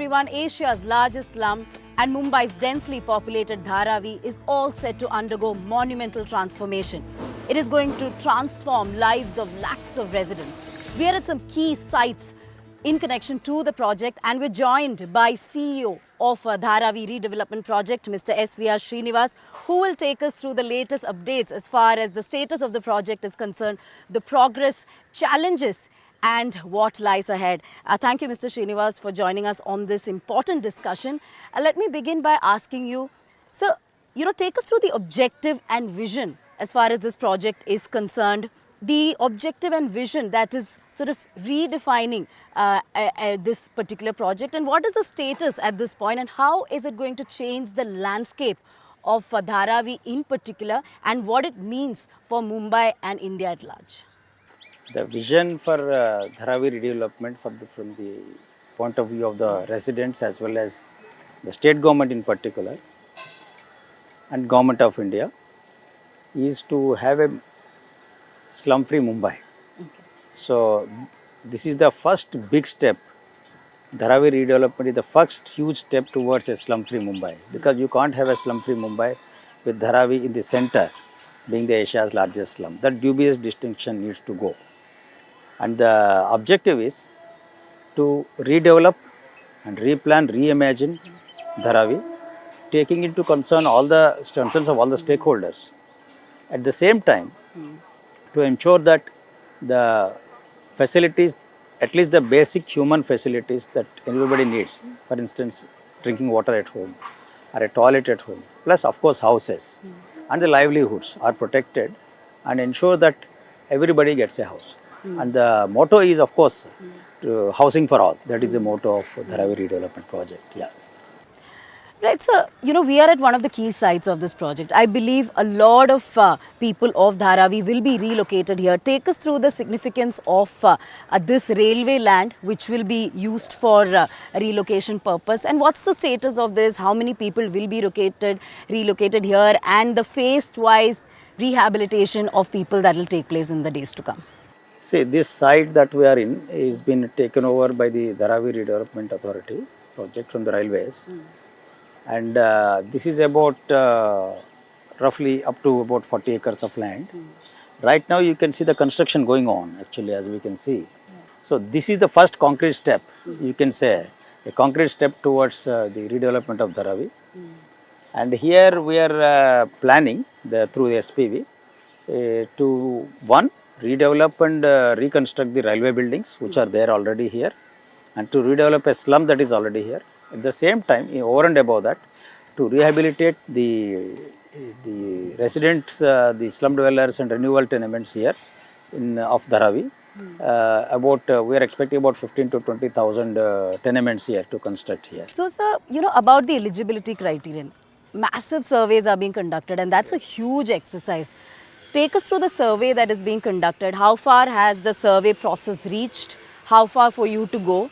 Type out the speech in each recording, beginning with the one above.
everyone, Asia's largest slum and Mumbai's densely populated Dharavi is all set to undergo monumental transformation. It is going to transform lives of lakhs of residents. We are at some key sites in connection to the project, and we're joined by CEO of Dharavi Redevelopment Project, Mr. SVR Srinivas, who will take us through the latest updates as far as the status of the project is concerned, the progress, challenges, and what lies ahead. Thank you, Mr. Srinivas, for joining us on this important discussion. Let me begin by asking you, sir, take us through the objective and vision as far as this project is concerned. The objective and vision that is sort of redefining this particular project, and what is the status at this point, and how is it going to change the landscape of Dharavi in particular, and what it means for Mumbai and India at large? The vision for Dharavi redevelopment from the point of view of the residents as well as the state government in particular and government of India is to have a slum-free Mumbai. Okay. So this is the first big step. Dharavi redevelopment is the first huge step towards a slum-free Mumbai, because you can't have a slum-free Mumbai with Dharavi in the center being the Asia's largest slum. That dubious distinction needs to go. And the objective is to redevelop and replan, reimagine Dharavi, taking into concern all the concerns of all the stakeholders. At the same time, to ensure that the facilities, at least the basic human facilities that everybody needs, for instance, drinking water at home or a toilet at home, plus of course houses and the livelihoods are protected, and ensure that everybody gets a house. And the motto is, of course, housing for all. That is the motto of Dharavi Redevelopment Project. Yeah. Right, so, we are at one of the key sites of this project. I believe a lot of people of Dharavi will be relocated here. Take us through the significance of this railway land, which will be used for relocation purpose. And what's the status of this? How many people will be relocated here? And the phased-wise rehabilitation of people that will take place in the days to come. See, this site that we are in is been taken over by the Dharavi Redevelopment Authority project from the railways. And this is about roughly up to about 40 acres of land. Right now you can see the construction going on, actually, as we can see. So this is the first concrete step, you can say, a concrete step towards the redevelopment of Dharavi. And here we are planning through the SPV to redevelop and reconstruct the railway buildings which are there already here, and to redevelop a slum that is already here. At the same time, over and above that, to rehabilitate the residents, the slum dwellers and renewal tenements here of Dharavi. We are expecting about 15 to 20,000 tenements here to construct here. So, sir, about the eligibility criterion, massive surveys are being conducted, and that's a huge exercise. Take us through the survey that is being conducted. How far has the survey process reached? How far for you to go?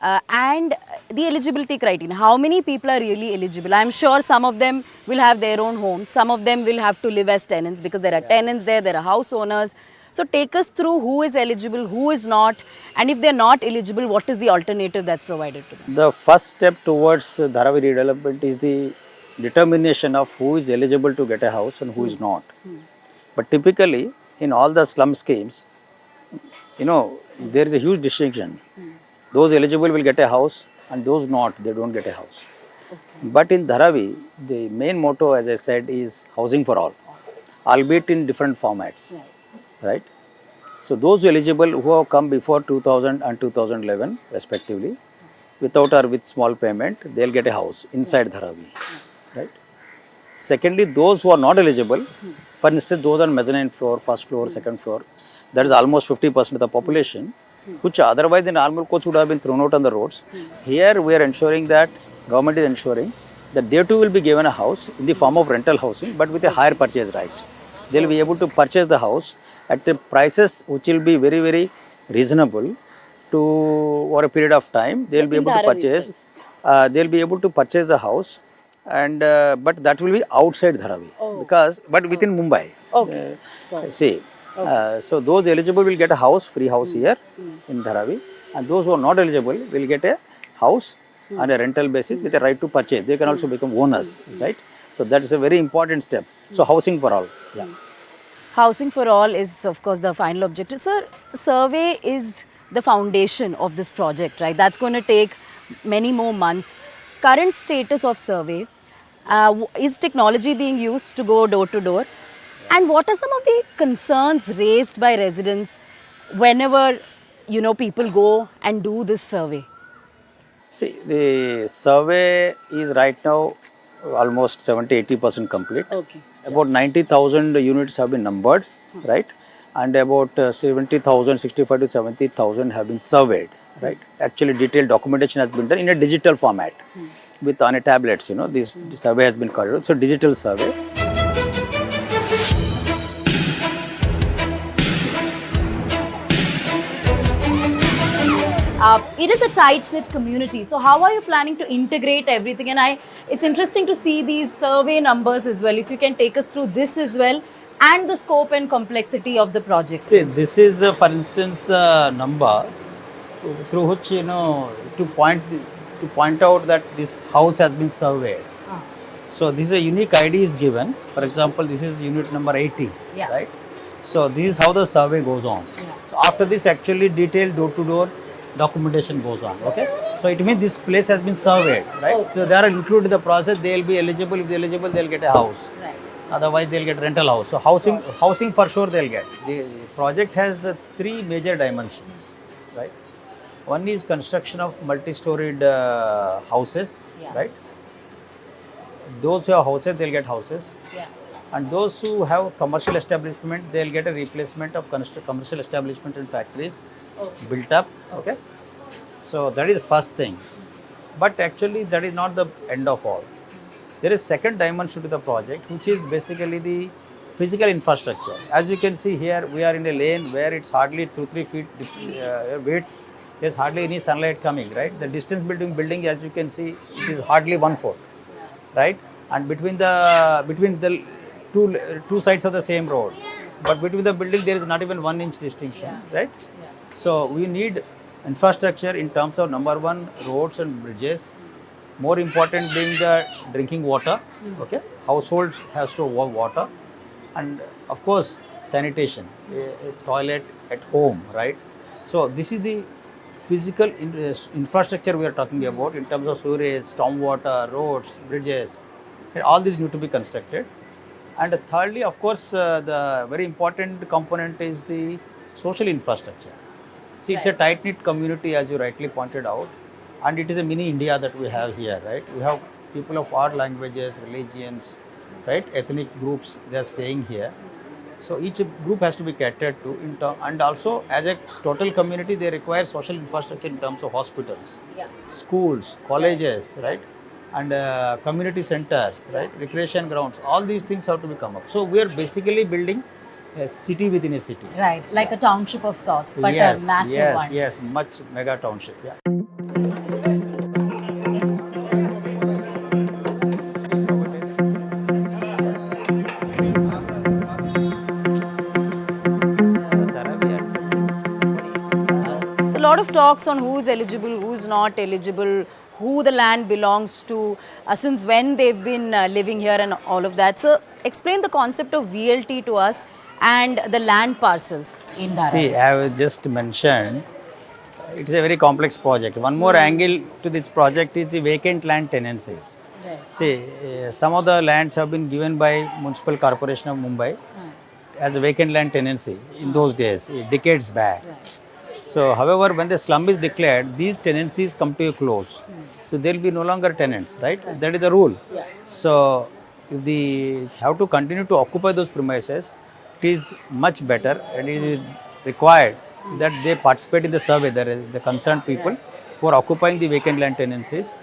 And the eligibility criteria. How many people are really eligible? I'm sure some of them will have their own homes. Some of them will have to live as tenants, because there are tenants there are house owners. So take us through who is eligible, who is not, and if they're not eligible, what is the alternative that's provided to them? The first step towards Dharavi redevelopment is the determination of who is eligible to get a house and who is not. But typically, in all the slum schemes, there is a huge distinction. Those eligible will get a house, and those not, they don't get a house. Okay. But in Dharavi, the main motto, as I said, is housing for all, albeit in different formats. Right? So those eligible who have come before 2000 and 2011 respectively, without or with small payment, they'll get a house inside Dharavi. Right? Secondly, those who are not eligible, for instance, those on mezzanine floor, first floor, second floor, that is almost 50% of the population, which otherwise the normal coach would have been thrown out on the roads. Here we are ensuring that, government is ensuring that they too will be given a house in the form of rental housing, but with a higher purchase right. They will be able to purchase the house at the prices which will be very, very reasonable over a period of time. They will be able to purchase. They will be able to purchase the house, and but that will be outside Dharavi, but within Mumbai. Okay. So those eligible will get a house, free house here in Dharavi, and those who are not eligible will get a house on a rental basis with a right to purchase. They can also become owners, right? So that is a very important step. So housing for all. Yeah. Housing for all is, of course, the final objective. Sir, the survey is the foundation of this project, right? That's going to take many more months. Current status of survey, is technology being used to go door to door? And what are some of the concerns raised by residents whenever, people go and do this survey? See, the survey is right now almost 70-80% complete. Okay. About 90,000 units have been numbered, right? And about 70,000, 65 to 70,000 have been surveyed, right? Actually, detailed documentation has been done in a digital format with on a tablets. This survey has been carried out. So, digital survey. It is a tight-knit community. So how are you planning to integrate everything? And it's interesting to see these survey numbers as well. If you can take us through this as well and the scope and complexity of the project. See, this is, for instance, the number through which, to point out that this house has been surveyed. So this is a unique ID is given. For example, this is unit number 80, right? So this is how the survey goes on. So after this, actually detailed door-to-door documentation goes on. Okay, so it means this place has been surveyed, right? Okay. So they are included in the process. They will be eligible. If they are eligible, they will get a house. Right. Otherwise, they will get rental house. So housing for sure they will get. The project has three major dimensions, right? One is construction of multi-storied houses, right? Those who have houses, they will get houses. Yeah. And those who have commercial establishment, they will get a replacement of commercial establishment and factories built up. Okay, so that is the first thing. But actually, that is not the end of all. There is second dimension to the project, which is basically the physical infrastructure. As you can see here, we are in a lane where it's hardly 2-3 feet width. There's hardly any sunlight coming, right? The distance between building, as you can see, it is hardly 1 foot, right? And between the two sides of the same road, but between the building there is not even 1 inch distinction, right? So we need infrastructure in terms of number one, roads and bridges. More important being the drinking water. Okay, households has to have water, and of course sanitation, a toilet at home, right? So this is the physical infrastructure we are talking about in terms of sewage, stormwater, roads, bridges. All these need to be constructed. And thirdly, of course, the very important component is the social infrastructure. See, it's a tight-knit community, as you rightly pointed out, and it is a mini India that we have here, right? We have people of all languages, religions, right? Ethnic groups, they are staying here. So each group has to be catered to, and also as a total community, they require social infrastructure in terms of hospitals, schools, colleges, right? And community centers, right? Recreation grounds, all these things have to be come up. So we are basically building a city within a city. Right, like a township of sorts, but a massive one. Yes, much mega township, yeah. So a lot of talks on who's eligible, who's not eligible, who the land belongs to, since when they've been living here and all of that. So explain the concept of VLT to us and the land parcels in Dharavi. See, I have just mentioned, it is a very complex project. One more angle to this project is the vacant land tenancies. Right. See, some of the lands have been given by Municipal Corporation of Mumbai as a vacant land tenancy in those days, decades back. Right. So, however, when the slum is declared, these tenancies come to a close. So, there will be no longer tenants, right? That is the rule. Yeah. So, if they have to continue to occupy those premises, it is much better and it is required that they participate in the survey. The concerned people who are occupying the vacant land tenancies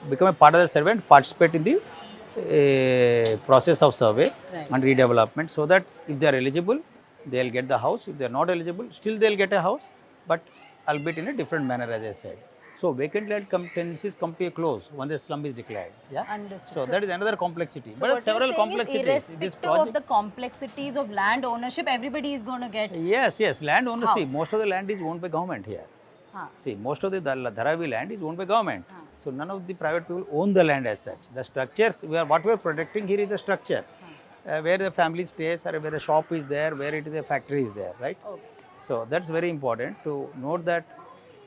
become a part of the survey and participate in the process of survey and redevelopment, so that if they are eligible, they will get the house. If they are not eligible, still they will get a house, but albeit in a different manner, as I said. So vacant land tenancies come to a close when the slum is declared. Yeah. Understood. So that is another complexity. So but what several you're saying complexities. is irrespective of the complexities of land ownership, everybody is going to get. Yes, land ownership. Most of the land is owned by government here. Huh. See, most of the Dharavi land is owned by government. So none of the private people own the land as such. The structures, what we are protecting here is the structure. Where the family stays or where a shop is there, where it is a factory is there, right? Okay. So that's very important to note that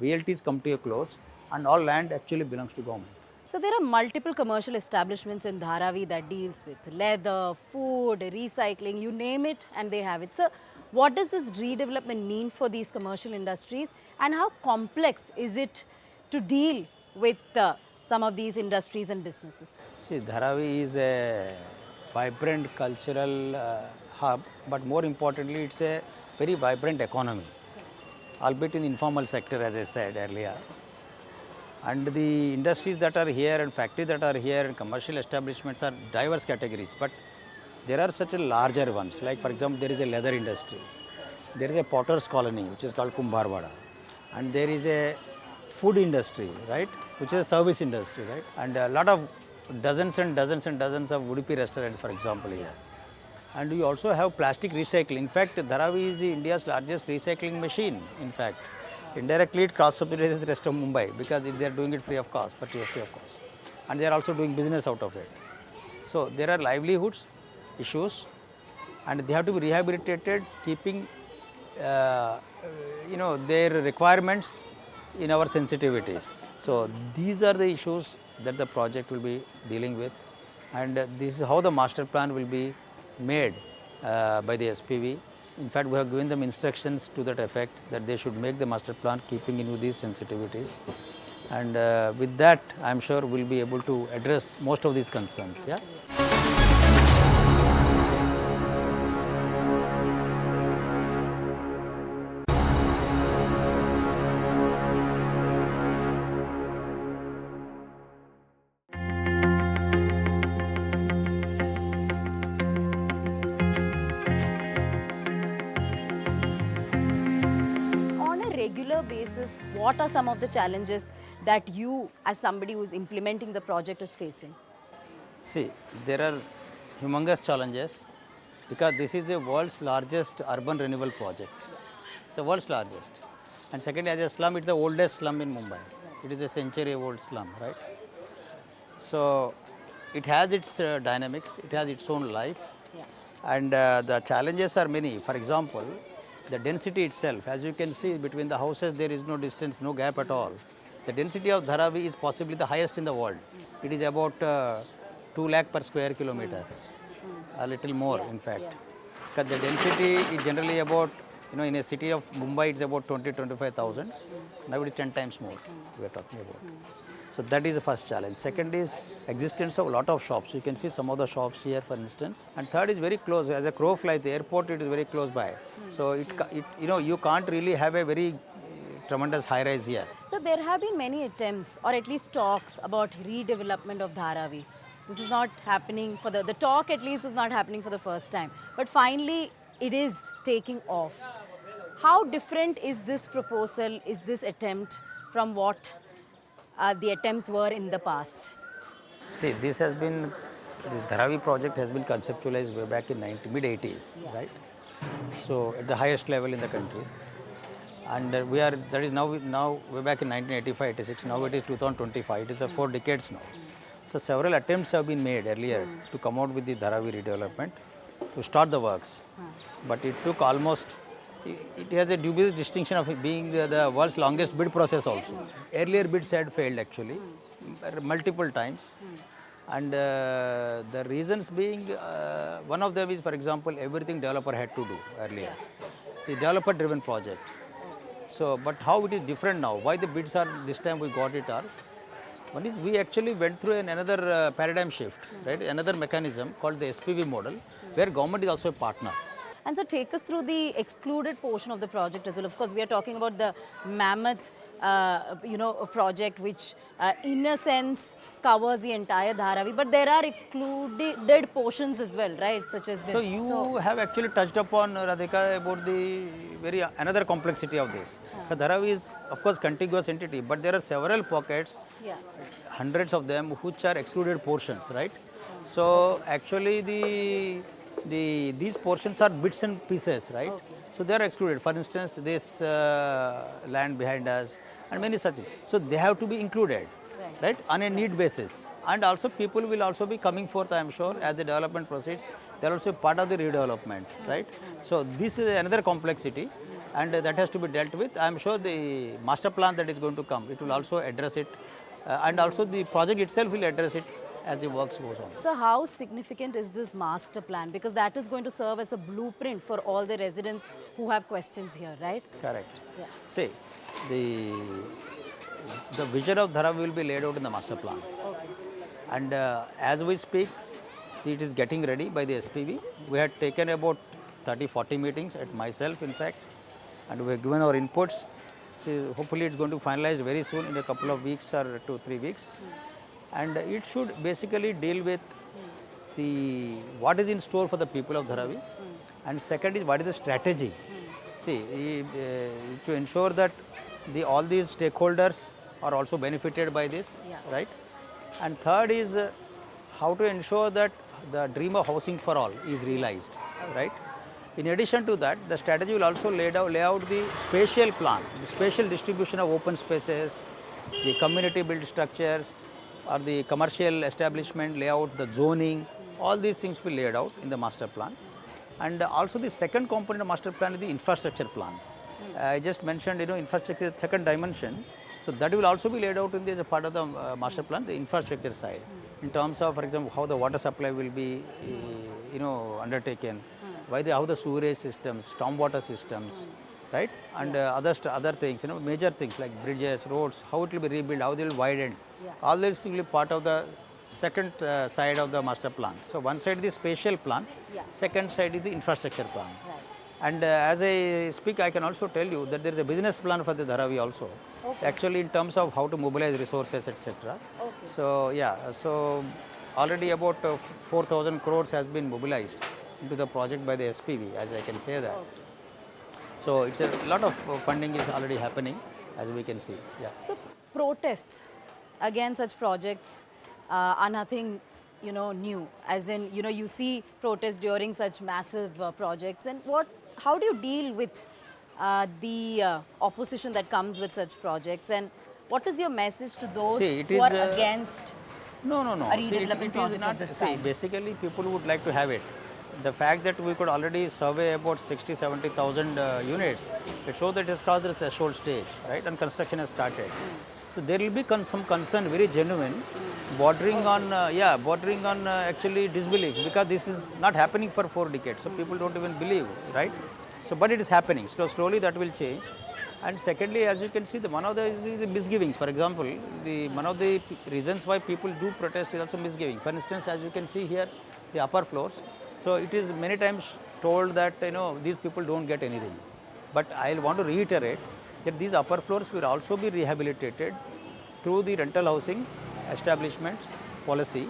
VLTs come to a close and all land actually belongs to government. So there are multiple commercial establishments in Dharavi that deals with leather, food, recycling, you name it and they have it. So what does this redevelopment mean for these commercial industries and how complex is it to deal with some of these industries and businesses? See, Dharavi is a vibrant cultural hub, but more importantly, it's a very vibrant economy, albeit in the informal sector, as I said earlier. And the industries that are here and factories that are here and commercial establishments are diverse categories, but there are such a larger ones. Like for example, there is a leather industry, there is a potter's colony which is called Kumbharwada, and there is a food industry, right, which is a service industry, right, and a lot of dozens and dozens and dozens of Udupi restaurants, for example, here. And we also have plastic recycling. In fact, Dharavi is the India's largest recycling machine, in fact. Indirectly, it cross-subsidies the rest of Mumbai because they are doing it free of cost, for free of cost. And they are also doing business out of it. So, there are livelihoods, issues, and they have to be rehabilitated, keeping their requirements in our sensitivities. So, these are the issues that the project will be dealing with, and this is how the master plan will be made by the SPV. In fact, we have given them instructions to that effect that they should make the master plan keeping in with these sensitivities, and with that I am sure we will be able to address most of these concerns. Yeah. Basis, what are some of the challenges that you as somebody who is implementing the project is facing? See, there are humongous challenges because this is the world's largest urban renewal project. It's the world's largest. And second, as a slum, it's the oldest slum in Mumbai. It is a century-old slum, right? So, it has its dynamics, it has its own life. Yeah. And the challenges are many. For example, the density itself, as you can see between the houses, there is no distance, no gap at all. The density of Dharavi is possibly the highest in the world. It is about 2 lakh per square kilometer, a little more in fact. Because the density is generally about, in a city of Mumbai, it's about 20-25,000. Now it is 10 times more we are talking about. So that is the first challenge. Second is existence of a lot of shops. You can see some of the shops here, for instance. And third is very close. As a crow flies, the airport, it is very close by. So you can't really have a very tremendous high rise here. So there have been many attempts or at least talks about redevelopment of Dharavi. This is not happening for the talk at least is not happening for the first time. But finally it is taking off. How different is this proposal, is this attempt from what the attempts were in the past? See, the Dharavi project has been conceptualized way back in mid-80s, right? So at the highest level in the country. And that is now way back in 1985-86, now it is 2025, it is 4 decades now. So several attempts have been made earlier to come out with the Dharavi redevelopment, to start the works. But it took almost, it has a dubious distinction of being the world's longest bid process also. Earlier bids had failed actually, multiple times. And the reasons being, one of them is, for example, everything developer had to do earlier. See, developer driven project. So, but how it is different now, why the bids are, this time we got it are, one is we actually went through another paradigm shift, right? Another mechanism called the SPV model, where government is also a partner. And so take us through the excluded portion of the project as well. Of course, we are talking about the mammoth, project which in a sense covers the entire Dharavi. But there are excluded portions as well, right? Such as this. So you have actually touched upon, Radhika, about the another complexity of this. Dharavi is, of course, contiguous entity, but there are several pockets, hundreds of them, which are excluded portions, right? So actually these portions are bits and pieces, right? So they are excluded. For instance, this land behind us and many such. So they have to be included, right, on a need basis. And also people will also be coming forth, I am sure, as the development proceeds. They are also part of the redevelopment, right? So this is another complexity, and that has to be dealt with. I am sure the master plan that is going to come, it will also address it, and also the project itself will address it as the works goes on. So how significant is this master plan? Because that is going to serve as a blueprint for all the residents who have questions here, right? Correct. Yeah. See, the vision of Dharavi will be laid out in the master plan. Okay. And as we speak, it is getting ready by the SPV. We had taken about 30-40 meetings at myself, in fact, and we have given our inputs. So hopefully it's going to finalize very soon in a couple of weeks or 2-3 weeks. And it should basically deal with what is in store for the people of Dharavi. And second is what is the strategy. See, to ensure that all these stakeholders are also benefited by this, right? And third is how to ensure that the dream of housing for all is realized, right? In addition to that, the strategy will also lay out the spatial plan, the spatial distribution of open spaces, the community built structures, or the commercial establishment layout, the zoning, all these things will be laid out in the master plan. And also the second component of master plan is the infrastructure plan. I just mentioned, infrastructure is the second dimension. So that will also be laid out in as a part of the master plan, the infrastructure side, in terms of, for example, how the water supply will be, undertaken, how the sewerage systems, stormwater systems, right, and other things, major things like bridges, roads, how it will be rebuilt, how they will widen. All this will be part of the second side of the master plan. So one side is the spatial plan, second side is the infrastructure plan. Right. And as I speak, I can also tell you that there is a business plan for the Dharavi also, actually in terms of how to mobilize resources, etc. So so already about 4,000 crores has been mobilized into the project by the SPV, as I can say that. So it's a lot of funding is already happening, as we can see. So protests against such projects are nothing, new. As in, you see protests during such massive projects. And how do you deal with the opposition that comes with such projects? And what is your message to those who are against No. a redevelopment project of this kind? Basically, people would like to have it. The fact that we could already survey about 60,000-70,000 units, it shows that it has crossed the threshold stage, right? And construction has started. So there will be some concern, very genuine, bordering on actually disbelief, because this is not happening for 4 decades. So people don't even believe, right? So, but it is happening. So slowly that will change. And secondly, as you can see, one of the misgivings. For example, one of the reasons why people do protest is also misgiving. For instance, as you can see here, the upper floors. So it is many times told that these people don't get anything. But I want to reiterate that these upper floors will also be rehabilitated through the rental housing establishments policy,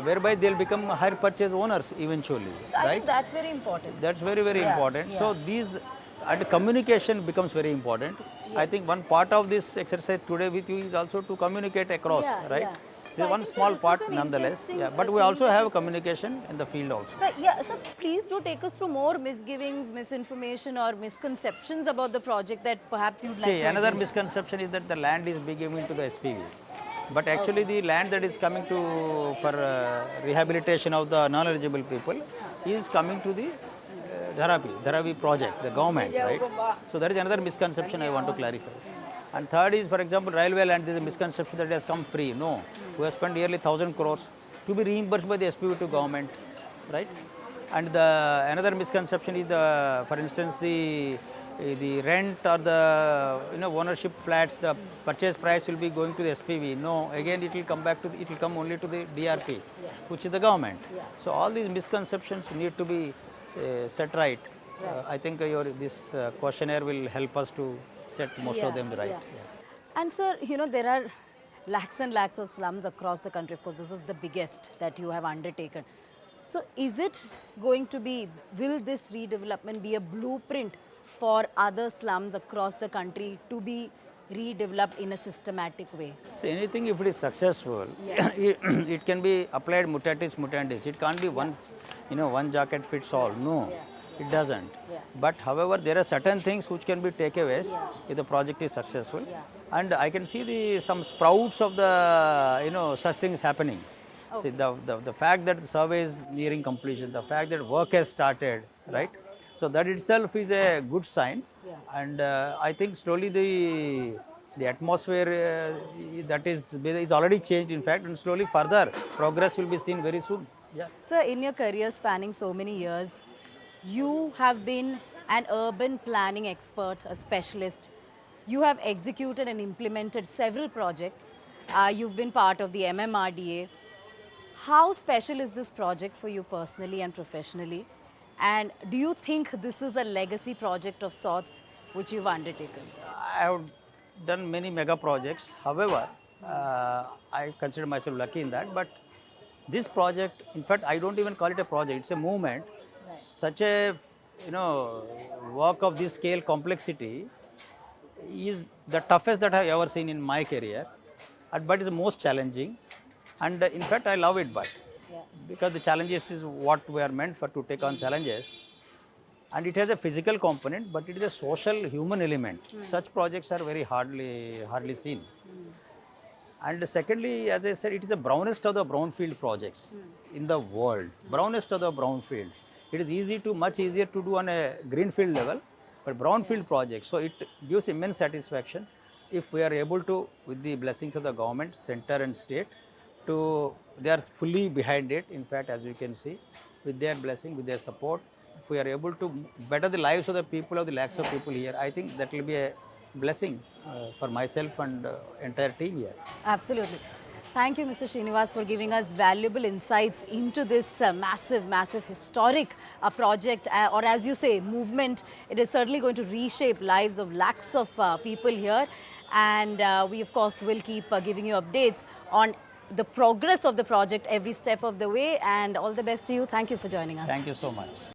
whereby they will become hire purchase owners eventually. So I think that's very important. That's very, very important. So these, and communication becomes very important. I think one part of this exercise today with you is also to communicate across, right? This is one small part nonetheless. But we also have communication in the field also. So please do take us through more misgivings, misinformation or misconceptions about the project that perhaps you'd like to another address. misconception is that the land is being given to the SPV. But actually the land that is coming for rehabilitation of the non-eligible people is coming to the Dharavi project, the government, right? So that is another misconception I want to clarify. And third is, for example, railway land, there is a misconception that it has come free. No, we have spent nearly 1,000 crores to be reimbursed by the SPV to government, right? And another misconception is, for instance, the rent or the ownership flats, the purchase price will be going to the SPV. No, again it will come only to the DRP, which is the government. So all these misconceptions need to be set right. I think this questionnaire will help us to set most of them right. And sir, there are lakhs and lakhs of slums across the country. Of course, this is the biggest that you have undertaken. So is it going to be, will this redevelopment be a blueprint for other slums across the country to be redeveloped in a systematic way? So anything, if it is successful, it can be applied mutatis mutandis. It can't be one jacket fits all. No. It doesn't. Yeah. But however, there are certain things which can be takeaways if the project is successful. Yeah. And I can see some sprouts of the such things happening. See the fact that the survey is nearing completion, the fact that work has started, right? So that itself is a good sign. Yeah. And I think slowly the atmosphere that is already changed, in fact, and slowly further progress will be seen very soon. Yeah. Sir, in your career spanning so many years, you have been an urban planning expert, a specialist. You have executed and implemented several projects. You've been part of the MMRDA. How special is this project for you personally and professionally? And do you think this is a legacy project of sorts which you've undertaken? I have done many mega projects. However, I consider myself lucky in that. But this project, in fact, I don't even call it a project. It's a movement. Such a work of this scale, complexity, is the toughest that I've ever seen in my career. But it's the most challenging. And in fact, I love it. But because the challenges is what we are meant for, to take on challenges. And it has a physical component, but it is a social human element. Such projects are very hardly seen. And secondly, as I said, it is the brownest of the brownfield projects in the world. Brownest of the brownfield. It is much easier to do on a greenfield level, but brownfield projects. So it gives immense satisfaction if we are able to, with the blessings of the government, center and state, they are fully behind it. In fact, as you can see, with their blessing, with their support, if we are able to better the lives of the people, of the lakhs of people here, I think that will be a blessing for myself and entire team here. Absolutely. Thank you, Mr. Srinivas, for giving us valuable insights into this massive, historic project, or as you say, movement. It is certainly going to reshape lives of lakhs of people here. And we, of course, will keep giving you updates on the progress of the project every step of the way. And all the best to you. Thank you for joining us. Thank you so much.